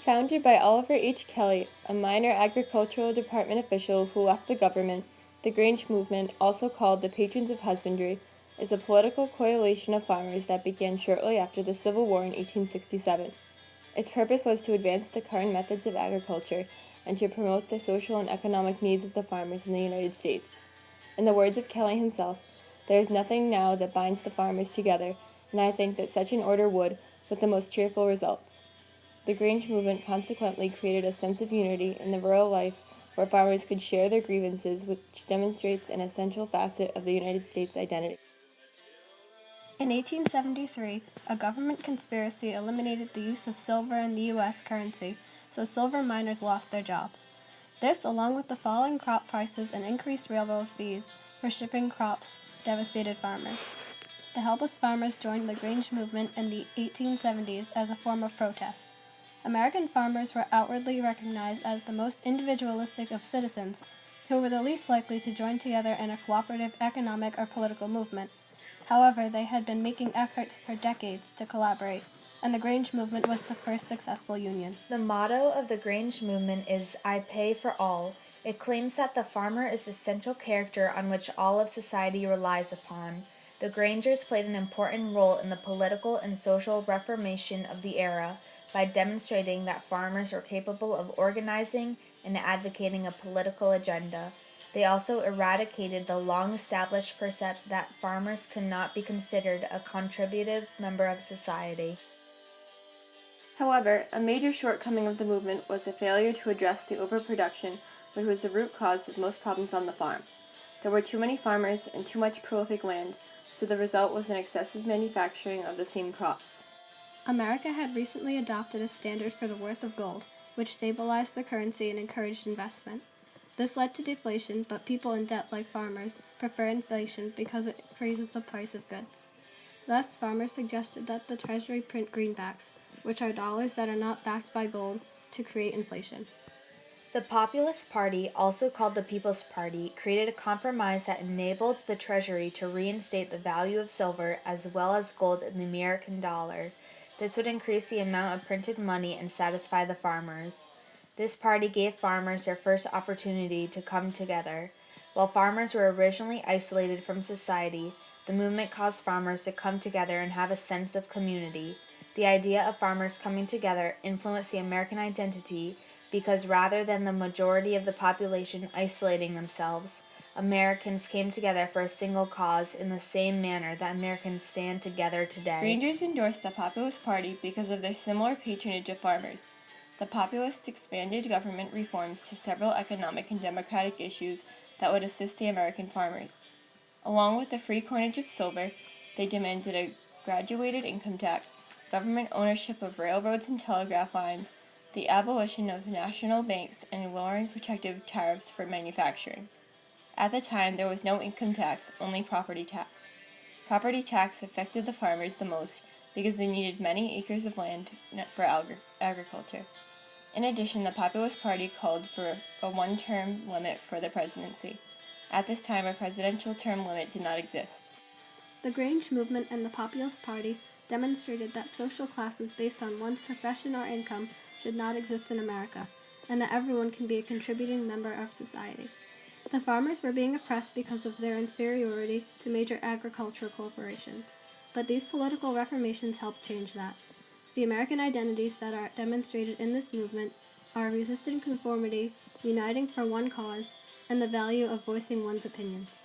Founded by Oliver H. Kelly, a minor agricultural department official who left the government, the Grange movement, also called the Patrons of Husbandry, is a political coalition of farmers that began shortly after the Civil War in 1867. Its purpose was to advance the current methods of agriculture and to promote the social and economic needs of the farmers in the United States. In the words of Kelly himself, "There is nothing now that binds the farmers together, and I think that such an order would, with the most cheerful results." The Grange movement consequently created a sense of unity in the rural life where farmers could share their grievances, which demonstrates an essential facet of the United States identity. In 1873, a government conspiracy eliminated the use of silver in the U.S. currency, so silver miners lost their jobs. This, along with the falling crop prices and increased railroad fees for shipping crops, devastated farmers. The helpless farmers joined the Grange movement in the 1870s as a form of protest. American farmers were outwardly recognized as the most individualistic of citizens, who were the least likely to join together in a cooperative economic or political movement. However, they had been making efforts for decades to collaborate, and the Grange movement was the first successful union. The motto of the Grange movement is "I pay for all." It claims that the farmer is the central character on which all of society relies upon. The Grangers played an important role in the political and social reformation of the era by demonstrating that farmers were capable of organizing and advocating a political agenda. They also eradicated the long-established percept that farmers could not be considered a contributive member of society. However, a major shortcoming of the movement was a failure to address the overproduction, which was the root cause of most problems on the farm. There were too many farmers and too much prolific land, so the result was an excessive manufacturing of the same crops. America had recently adopted a standard for the worth of gold, which stabilized the currency and encouraged investment. This led to deflation, but people in debt, like farmers, prefer inflation because it raises the price of goods. Thus, farmers suggested that the Treasury print greenbacks, which are dollars that are not backed by gold, to create inflation. The Populist Party, also called the People's Party, created a compromise that enabled the Treasury to reinstate the value of silver as well as gold in the American dollar. This would increase the amount of printed money and satisfy the farmers. This party gave farmers their first opportunity to come together. While farmers were originally isolated from society, the movement caused farmers to come together and have a sense of community. The idea of farmers coming together influenced the American identity because rather than the majority of the population isolating themselves, Americans came together for a single cause in the same manner that Americans stand together today. Rangers endorsed the Populist Party because of their similar patronage of farmers. The Populists expanded government reforms to several economic and democratic issues that would assist the American farmers. Along with the free coinage of silver, they demanded a graduated income tax, government ownership of railroads and telegraph lines, the abolition of national banks, and lowering protective tariffs for manufacturing. At the time, there was no income tax, only property tax. Property tax affected the farmers the most because they needed many acres of land for agriculture. In addition, the Populist Party called for a one-term limit for the presidency. At this time, a presidential term limit did not exist. The Grange movement and the Populist Party demonstrated that social classes based on one's profession or income should not exist in America, and that everyone can be a contributing member of society. The farmers were being oppressed because of their inferiority to major agricultural corporations, but these political reformations helped change that. The American identities that are demonstrated in this movement are resisting conformity, uniting for one cause, and the value of voicing one's opinions.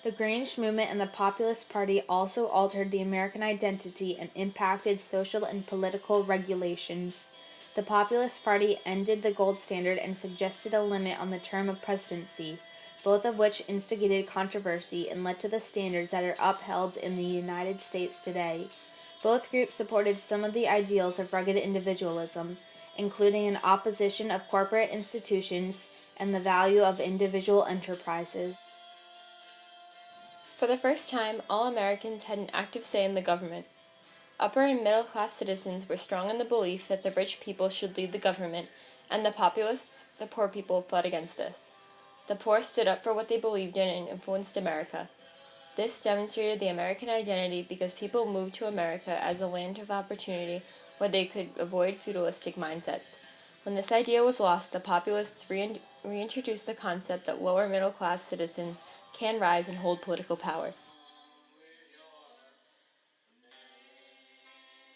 The Grange movement and the Populist Party also altered the American identity and impacted social and political regulations. The Populist Party ended the gold standard and suggested a limit on the term of presidency, both of which instigated controversy and led to the standards that are upheld in the United States today. Both groups supported some of the ideals of rugged individualism, including an opposition of corporate institutions and the value of individual enterprises. For the first time, all Americans had an active say in the government. Upper and middle-class citizens were strong in the belief that the rich people should lead the government, and the populists, the poor people, fought against this. The poor stood up for what they believed in and influenced America. This demonstrated the American identity because people moved to America as a land of opportunity where they could avoid feudalistic mindsets. When this idea was lost, the populists reintroduced the concept that lower middle class citizens can rise and hold political power.